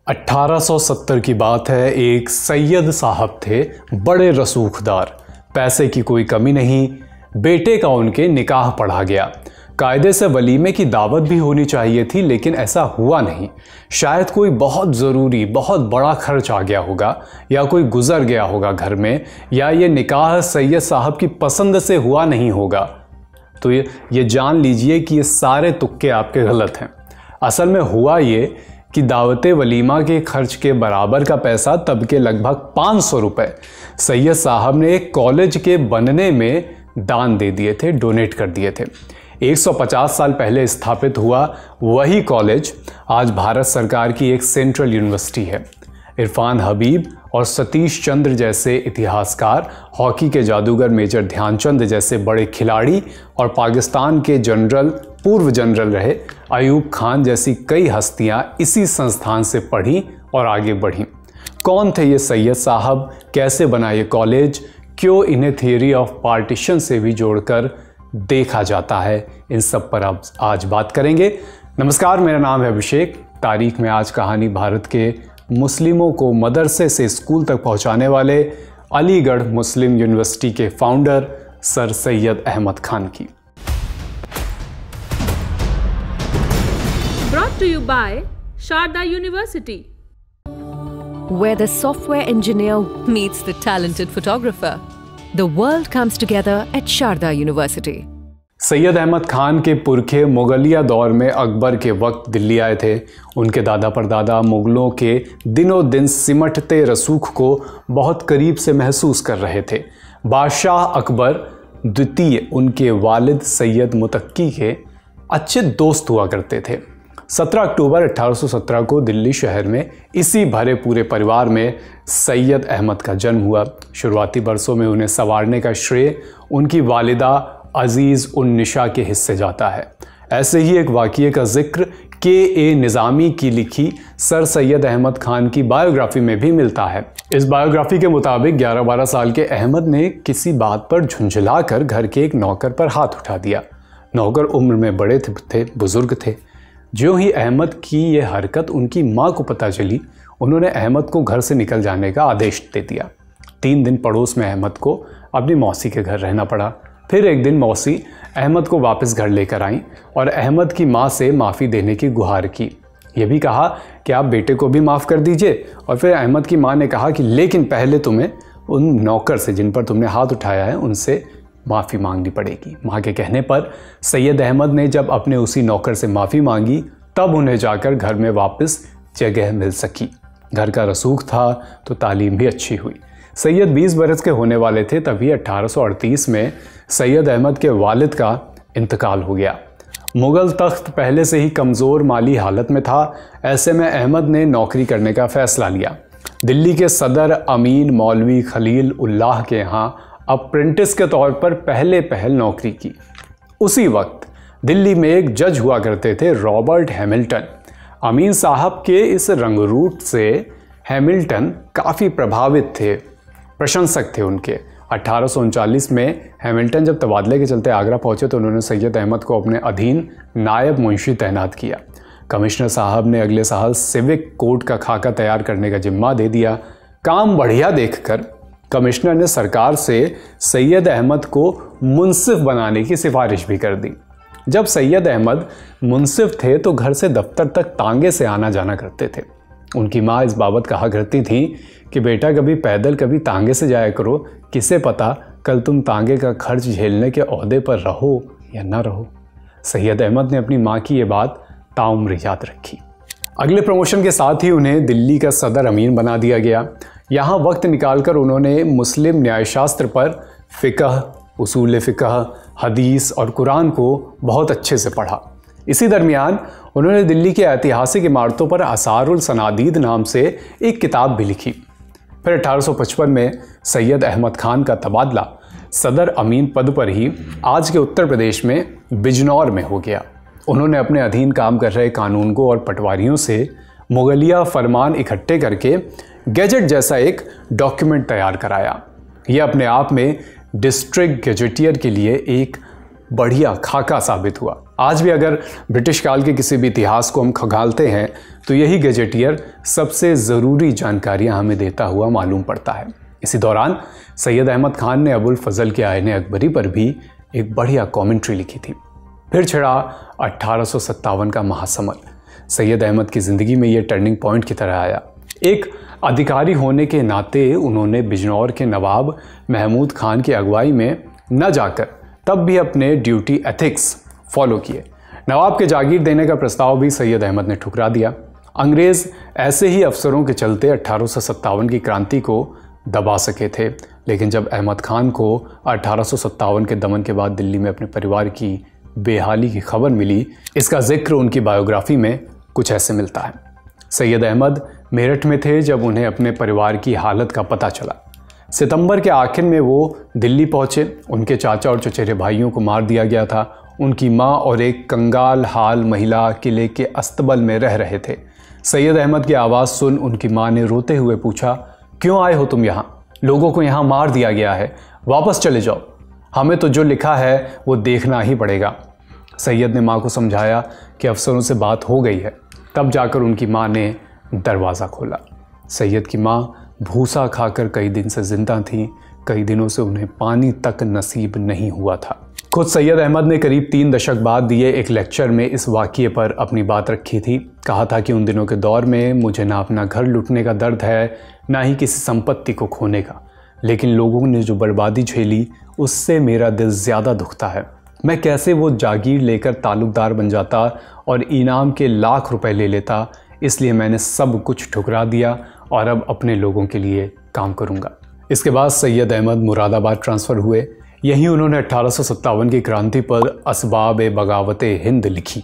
1870 की बात है। एक सैयद साहब थे, बड़े रसूखदार, पैसे की कोई कमी नहीं। बेटे का उनके निकाह पढ़ा गया। कायदे से वलीमे की दावत भी होनी चाहिए थी, लेकिन ऐसा हुआ नहीं। शायद कोई बहुत ज़रूरी, बहुत बड़ा खर्च आ गया होगा, या कोई गुजर गया होगा घर में, या ये निकाह सैयद साहब की पसंद से हुआ नहीं होगा। तो ये जान लीजिए कि ये सारे तुक्के आपके गलत हैं। असल में हुआ ये कि दावत वलीमा के खर्च के बराबर का पैसा, तब के लगभग 500 रुपये, सैयद साहब ने एक कॉलेज के बनने में दान दे दिए थे, डोनेट कर दिए थे। 150 साल पहले स्थापित हुआ वही कॉलेज आज भारत सरकार की एक सेंट्रल यूनिवर्सिटी है। इरफान हबीब और सतीश चंद्र जैसे इतिहासकार, हॉकी के जादूगर मेजर ध्यानचंद जैसे बड़े खिलाड़ी और पाकिस्तान के पूर्व जनरल रहे अयूब खान जैसी कई हस्तियां इसी संस्थान से पढ़ी और आगे बढ़ी। कौन थे ये सैयद साहब, कैसे बना ये कॉलेज, क्यों इन्हें थियरी ऑफ पार्टीशन से भी जोड़कर देखा जाता है, इन सब पर आप आज बात करेंगे। नमस्कार, मेरा नाम है अभिषेक। तारीख में आज कहानी भारत के मुस्लिमों को मदरसे से स्कूल तक पहुंचाने वाले अलीगढ़ मुस्लिम यूनिवर्सिटी के फाउंडर सर सैयद अहमद खान की। Brought to you by Sharda University, where the software engineer meets the talented photographer. The world comes together at Sharda University. Syed Ahmad Khan के पुरखे मुगलिया दौर में अकबर के वक्त दिल्ली आए थे। उनके दादा परदादा मुगलों के दिनों दिन सिमटते रसूख को बहुत करीब से महसूस कर रहे थे। बादशाह अकबर द्वितीय उनके वालिद सैयद मुतक्की के अच्छे दोस्त हुआ करते थे। 17 अक्टूबर 1817 को दिल्ली शहर में इसी भरे पूरे परिवार में सैयद अहमद का जन्म हुआ। शुरुआती बरसों में उन्हें संवारने का श्रेय उनकी वालिदा अजीज़ उन निशा के हिस्से जाता है। ऐसे ही एक वाक़ये का जिक्र के निज़ामी की लिखी सर सैयद अहमद खान की बायोग्राफी में भी मिलता है। इस बायोग्राफी के मुताबिक 11-12 साल के अहमद ने किसी बात पर झुंझलाकर घर के एक नौकर पर हाथ उठा दिया। नौकर उम्र में बड़े थे, बुजुर्ग थे। ज्यों ही अहमद की ये हरकत उनकी माँ को पता चली, उन्होंने अहमद को घर से निकल जाने का आदेश दे दिया। 3 दिन पड़ोस में अहमद को अपनी मौसी के घर रहना पड़ा। फिर एक दिन मौसी अहमद को वापस घर लेकर आईं और अहमद की माँ से माफ़ी देने की गुहार की। यह भी कहा कि आप बेटे को भी माफ़ कर दीजिए। और फिर अहमद की माँ ने कहा कि लेकिन पहले तुम्हें उन नौकर से जिन पर तुमने हाथ उठाया है, उनसे माफ़ी मांगनी पड़ेगी। माँ के कहने पर सैयद अहमद ने जब अपने उसी नौकर से माफ़ी मांगी, तब उन्हें जाकर घर में वापस जगह मिल सकी। घर का रसूख था तो तालीम भी अच्छी हुई। सैयद 20 बरस के होने वाले थे तभी 1838 में सैयद अहमद के वालिद का इंतकाल हो गया। मुग़ल तख्त पहले से ही कमज़ोर माली हालत में था। ऐसे में अहमद ने नौकरी करने का फ़ैसला लिया। दिल्ली के सदर अमीन मौलवी खलील उल्लाह के यहाँ अप्रेंटिस के तौर पर पहल नौकरी की। उसी वक्त दिल्ली में एक जज हुआ करते थे, रॉबर्ट हैमिल्टन। अमीन साहब के इस रंगरूट से हैमिल्टन काफ़ी प्रभावित थे, प्रशंसक थे उनके। 1839 में हैमिल्टन जब तबादले के चलते आगरा पहुंचे तो उन्होंने सैयद अहमद को अपने अधीन नायब मुंशी तैनात किया। कमिश्नर साहब ने अगले साल सिविक कोड का खाका तैयार करने का जिम्मा दे दिया। काम बढ़िया देखकर कमिश्नर ने सरकार से सैयद अहमद को मुंसिफ बनाने की सिफारिश भी कर दी। जब सैयद अहमद मुंसिफ थे तो घर से दफ्तर तक तांगे से आना जाना करते थे। उनकी माँ इस बाबत कहा करती थी कि बेटा कभी पैदल कभी तांगे से जाया करो, किसे पता कल तुम तांगे का खर्च झेलने के ओहदे पर रहो या ना रहो। सैयद अहमद ने अपनी माँ की ये बात ताउम्र याद रखी। अगले प्रमोशन के साथ ही उन्हें दिल्ली का सदर अमीन बना दिया गया। यहाँ वक्त निकालकर उन्होंने मुस्लिम न्यायशास्त्र पर फ़िक़ह, उसूल फ़िक़ह, हदीस और कुरान को बहुत अच्छे से पढ़ा। इसी दरमियान उन्होंने दिल्ली के ऐतिहासिक इमारतों पर आसारुल सनादीद नाम से एक किताब भी लिखी। फिर 1855 में सैयद अहमद खान का तबादला सदर अमीन पद पर ही आज के उत्तर प्रदेश में बिजनौर में हो गया। उन्होंने अपने अधीन काम कर रहे कानूनगो और पटवारियों से मुगलिया फरमान इकट्ठे करके गैजेट जैसा एक डॉक्यूमेंट तैयार कराया। यह अपने आप में डिस्ट्रिक्ट गैजेटियर के लिए एक बढ़िया खाका साबित हुआ। आज भी अगर ब्रिटिश काल के किसी भी इतिहास को हम खंगालते हैं तो यही गैजेटियर सबसे ज़रूरी जानकारियां हमें देता हुआ मालूम पड़ता है। इसी दौरान सैयद अहमद खान ने अबुल फजल के आईन अकबरी पर भी एक बढ़िया कमेंट्री लिखी थी। फिर छिड़ा 1857 का महासमर। सैयद अहमद की ज़िंदगी में ये टर्निंग पॉइंट की तरह आया। एक अधिकारी होने के नाते उन्होंने बिजनौर के नवाब महमूद खान की अगुवाई में न जाकर तब भी अपने ड्यूटी एथिक्स फॉलो किए। नवाब के जागीर देने का प्रस्ताव भी सैयद अहमद ने ठुकरा दिया। अंग्रेज़ ऐसे ही अफसरों के चलते 1857 की क्रांति को दबा सके थे, लेकिन जब अहमद खान को 1857 के दमन के बाद दिल्ली में अपने परिवार की बेहाली की खबर मिली, इसका जिक्र उनकी बायोग्राफी में कुछ ऐसे मिलता है। सैयद अहमद मेरठ में थे जब उन्हें अपने परिवार की हालत का पता चला। सितंबर के आखिर में वो दिल्ली पहुंचे। उनके चाचा और चचेरे भाइयों को मार दिया गया था। उनकी माँ और एक कंगाल हाल महिला किले के अस्तबल में रह रहे थे। सैयद अहमद की आवाज़ सुन उनकी माँ ने रोते हुए पूछा, क्यों आए हो तुम यहाँ? लोगों को यहाँ मार दिया गया है, वापस चले जाओ। हमें तो जो लिखा है वो देखना ही पड़ेगा। सैयद ने माँ को समझाया कि अफसरों से बात हो गई है। तब जाकर उनकी माँ ने दरवाज़ा खोला। सैयद की माँ भूसा खाकर कई दिन से जिंदा थीं। कई दिनों से उन्हें पानी तक नसीब नहीं हुआ था। खुद सैयद अहमद ने करीब 3 दशक बाद दिए एक लेक्चर में इस वाक़ये पर अपनी बात रखी थी। कहा था कि उन दिनों के दौर में मुझे ना अपना घर लूटने का दर्द है, ना ही किसी संपत्ति को खोने का, लेकिन लोगों ने जो बर्बादी झेली उससे मेरा दिल ज़्यादा दुखता है। मैं कैसे वो जागीर लेकर ताल्लुकदार बन जाता और इनाम के लाख रुपए ले लेता, इसलिए मैंने सब कुछ ठुकरा दिया और अब अपने लोगों के लिए काम करूंगा। इसके बाद सैयद अहमद मुरादाबाद ट्रांसफ़र हुए। यहीं उन्होंने 1857 की क्रांति पर असबाब बगावत हिंद लिखी।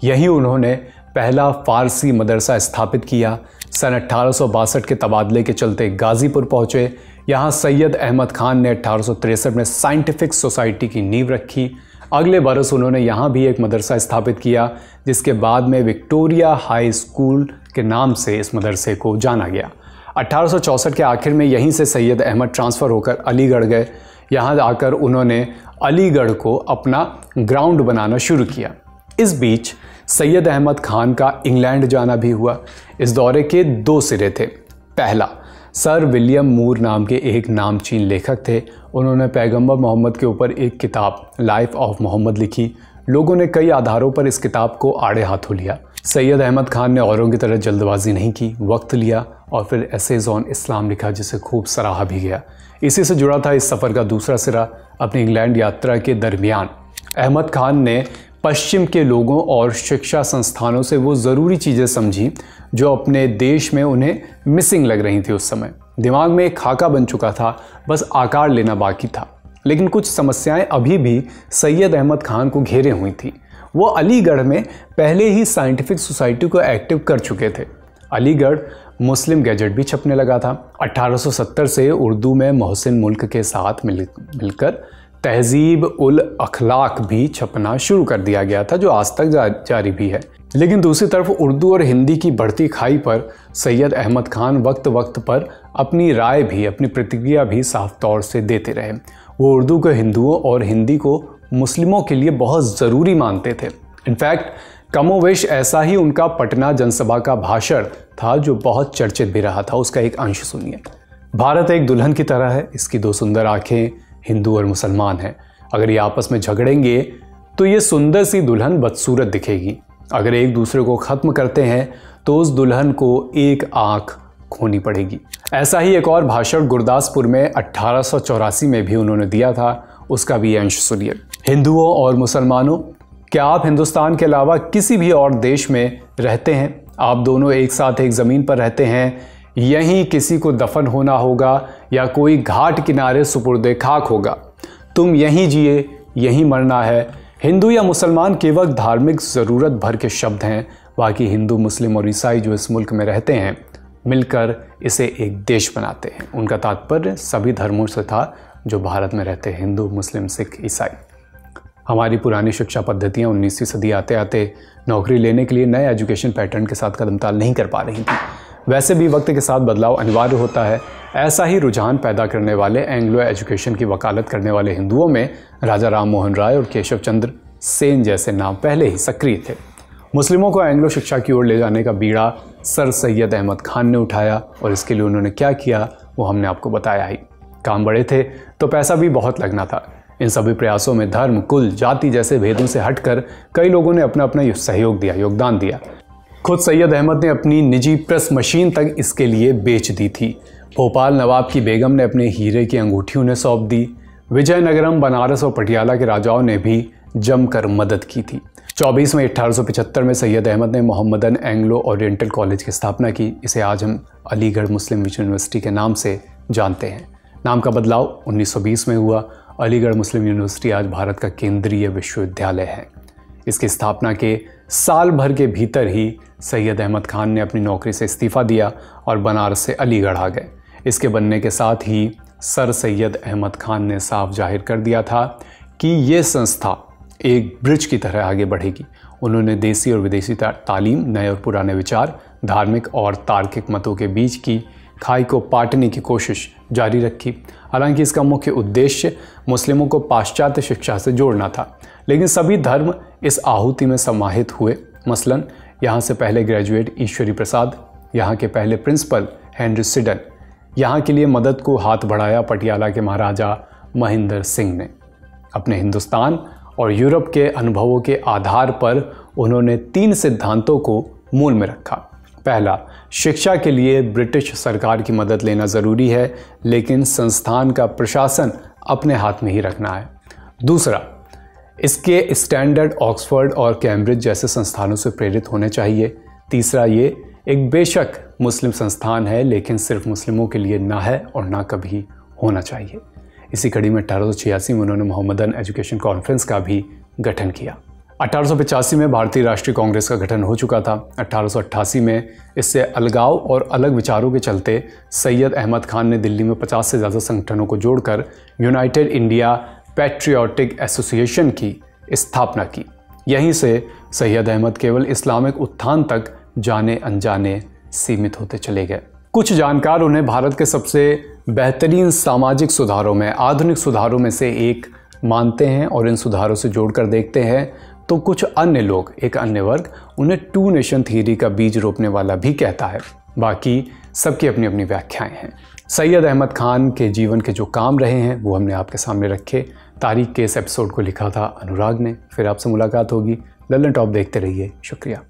यहीं उन्होंने पहला फ़ारसी मदरसा स्थापित किया। सन 1862 के तबादले के चलते गाज़ीपुर पहुँचे। यहाँ सैयद अहमद खान ने 1863 में साइंटिफिक सोसाइटी की नींव रखी। अगले बरस उन्होंने यहाँ भी एक मदरसा स्थापित किया, जिसके बाद में विक्टोरिया हाई स्कूल के नाम से इस मदरसे को जाना गया। 1864 के आखिर में यहीं से सैयद अहमद ट्रांसफ़र होकर अलीगढ़ गए। यहाँ आकर उन्होंने अलीगढ़ को अपना ग्राउंड बनाना शुरू किया। इस बीच सैयद अहमद खान का इंग्लैंड जाना भी हुआ। इस दौरे के 2 सिरे थे। पहला, सर विलियम मूर नाम के एक नामचीन लेखक थे। उन्होंने पैगंबर मोहम्मद के ऊपर एक किताब लाइफ ऑफ मोहम्मद लिखी। लोगों ने कई आधारों पर इस किताब को आड़े हाथों लिया। सैयद अहमद खान ने औरों की तरह जल्दबाजी नहीं की, वक्त लिया और फिर एसेज ऑन इस्लाम लिखा, जिसे खूब सराहा भी गया। इसी से जुड़ा था इस सफ़र का दूसरा सिरा। अपनी इंग्लैंड यात्रा के दरमियान अहमद खान ने पश्चिम के लोगों और शिक्षा संस्थानों से वो ज़रूरी चीज़ें समझी जो अपने देश में उन्हें मिसिंग लग रही थी। उस समय दिमाग में एक खाका बन चुका था, बस आकार लेना बाकी था। लेकिन कुछ समस्याएं अभी भी सैयद अहमद खान को घेरे हुई थी। वो अलीगढ़ में पहले ही साइंटिफिक सोसाइटी को एक्टिव कर चुके थे। अलीगढ़ मुस्लिम गैजेट भी छपने लगा था। 1870 से उर्दू में मोहसिन मुल्क के साथ मिलकर तहजीब उल अखलाक भी छपना शुरू कर दिया गया था, जो आज तक जारी भी है। लेकिन दूसरी तरफ उर्दू और हिंदी की बढ़ती खाई पर सैयद अहमद खान वक्त वक्त पर अपनी राय भी, अपनी प्रतिक्रिया भी साफ तौर से देते रहे। वो उर्दू को हिंदुओं और हिंदी को मुस्लिमों के लिए बहुत ज़रूरी मानते थे। इनफैक्ट कमोवेश ऐसा ही उनका पटना जनसभा का भाषण था, जो बहुत चर्चित भी रहा था। उसका एक अंश सुनिए। भारत एक दुल्हन की तरह है, इसकी 2 सुंदर आंखें हिंदू और मुसलमान हैं। अगर ये आपस में झगड़ेंगे तो ये सुंदर सी दुल्हन बदसूरत दिखेगी। अगर एक दूसरे को ख़त्म करते हैं तो उस दुल्हन को एक आंख खोनी पड़ेगी। ऐसा ही एक और भाषण गुरदासपुर में 1884 में भी उन्होंने दिया था। उसका भी अंश सुनिए। हिंदुओं और मुसलमानों, क्या आप हिंदुस्तान के अलावा किसी भी और देश में रहते हैं? आप दोनों एक साथ एक ज़मीन पर रहते हैं। यहीं किसी को दफन होना होगा या कोई घाट किनारे सुपुर्दे खाक होगा। तुम यहीं जिए, यहीं मरना है। हिंदू या मुसलमान केवल धार्मिक ज़रूरत भर के शब्द हैं। बाकी हिंदू, मुस्लिम और ईसाई जो इस मुल्क में रहते हैं मिलकर इसे एक देश बनाते हैं। उनका तात्पर्य सभी धर्मों से था जो भारत में रहते हैं, हिंदू, मुस्लिम, सिख, ईसाई। हमारी पुरानी शिक्षा पद्धतियाँ 19वीं सदी आते आते नौकरी लेने के लिए नए एजुकेशन पैटर्न के साथ कदमताल नहीं कर पा रही थी। वैसे भी वक्त के साथ बदलाव अनिवार्य होता है। ऐसा ही रुझान पैदा करने वाले एंग्लो एजुकेशन की वकालत करने वाले हिंदुओं में राजा राम मोहन राय और केशव चंद्र सेन जैसे नाम पहले ही सक्रिय थे। मुस्लिमों को एंग्लो शिक्षा की ओर ले जाने का बीड़ा सर सैयद अहमद खान ने उठाया और इसके लिए उन्होंने क्या किया वो हमने आपको बताया ही। काम बड़े थे तो पैसा भी बहुत लगना था। इन सभी प्रयासों में धर्म, कुल, जाति जैसे भेदों से हटकर कई लोगों ने अपना अपना सहयोग दिया, योगदान दिया। खुद सैयद अहमद ने अपनी निजी प्रेस मशीन तक इसके लिए बेच दी थी। भोपाल नवाब की बेगम ने अपने हीरे की अंगूठी उन्हें सौंप दी। विजयनगरम, बनारस और पटियाला के राजाओं ने भी जमकर मदद की थी। 24 मई 1875 में सैयद अहमद ने मोहम्मदन एंग्लो ओरिएंटल कॉलेज की स्थापना की। इसे आज हम अलीगढ़ मुस्लिम यूनिवर्सिटी के नाम से जानते हैं। नाम का बदलाव 1920 में हुआ। अलीगढ़ मुस्लिम यूनिवर्सिटी आज भारत का केंद्रीय विश्वविद्यालय है। इसकी स्थापना के साल भर के भीतर ही सैयद अहमद खान ने अपनी नौकरी से इस्तीफ़ा दिया और बनारस से अलीगढ़ आ गए। इसके बनने के साथ ही सर सैयद अहमद खान ने साफ जाहिर कर दिया था कि ये संस्था एक ब्रिज की तरह आगे बढ़ेगी। उन्होंने देसी और विदेशी तालीम, नए और पुराने विचार, धार्मिक और तार्किक मतों के बीच की खाई को पाटने की कोशिश जारी रखी। हालांकि इसका मुख्य उद्देश्य मुस्लिमों को पाश्चात्य शिक्षा से जोड़ना था, लेकिन सभी धर्म इस आहुति में समाहित हुए। मसलन यहाँ से पहले ग्रेजुएट ईश्वरी प्रसाद, यहाँ के पहले प्रिंसिपल हेनरी सिडन, यहाँ के लिए मदद को हाथ बढ़ाया पटियाला के महाराजा महेंद्र सिंह ने। अपने हिंदुस्तान और यूरोप के अनुभवों के आधार पर उन्होंने 3 सिद्धांतों को मूल में रखा। पहला, शिक्षा के लिए ब्रिटिश सरकार की मदद लेना ज़रूरी है, लेकिन संस्थान का प्रशासन अपने हाथ में ही रखना है। दूसरा, इसके स्टैंडर्ड ऑक्सफोर्ड और कैम्ब्रिज जैसे संस्थानों से प्रेरित होने चाहिए। तीसरा, ये एक बेशक मुस्लिम संस्थान है, लेकिन सिर्फ मुस्लिमों के लिए ना है और ना कभी होना चाहिए। इसी कड़ी में 1886 में उन्होंने मोहम्मदन एजुकेशन कॉन्फ्रेंस का भी गठन किया। 1885 में भारतीय राष्ट्रीय कांग्रेस का गठन हो चुका था। 1888 में इससे अलगाव और अलग विचारों के चलते सैयद अहमद खान ने दिल्ली में 50 से ज़्यादा संगठनों को जोड़कर यूनाइटेड इंडिया पैट्रियोटिक एसोसिएशन की स्थापना की। यहीं से सैयद अहमद केवल इस्लामिक उत्थान तक जाने अनजाने सीमित होते चले गए। कुछ जानकार उन्हें भारत के सबसे बेहतरीन सामाजिक सुधारों में, आधुनिक सुधारों में से एक मानते हैं और इन सुधारों से जोड़कर देखते हैं, तो कुछ अन्य लोग, एक अन्य वर्ग, उन्हें 2 नेशन थ्योरी का बीज रोपने वाला भी कहता है। बाकी सबकी अपनी अपनी व्याख्याएं हैं। सैयद अहमद खान के जीवन के जो काम रहे हैं वो हमने आपके सामने रखे। तारीख के इस एपिसोड को लिखा था अनुराग ने। फिर आपसे मुलाकात होगी। लल्लन टॉप देखते रहिए। शुक्रिया।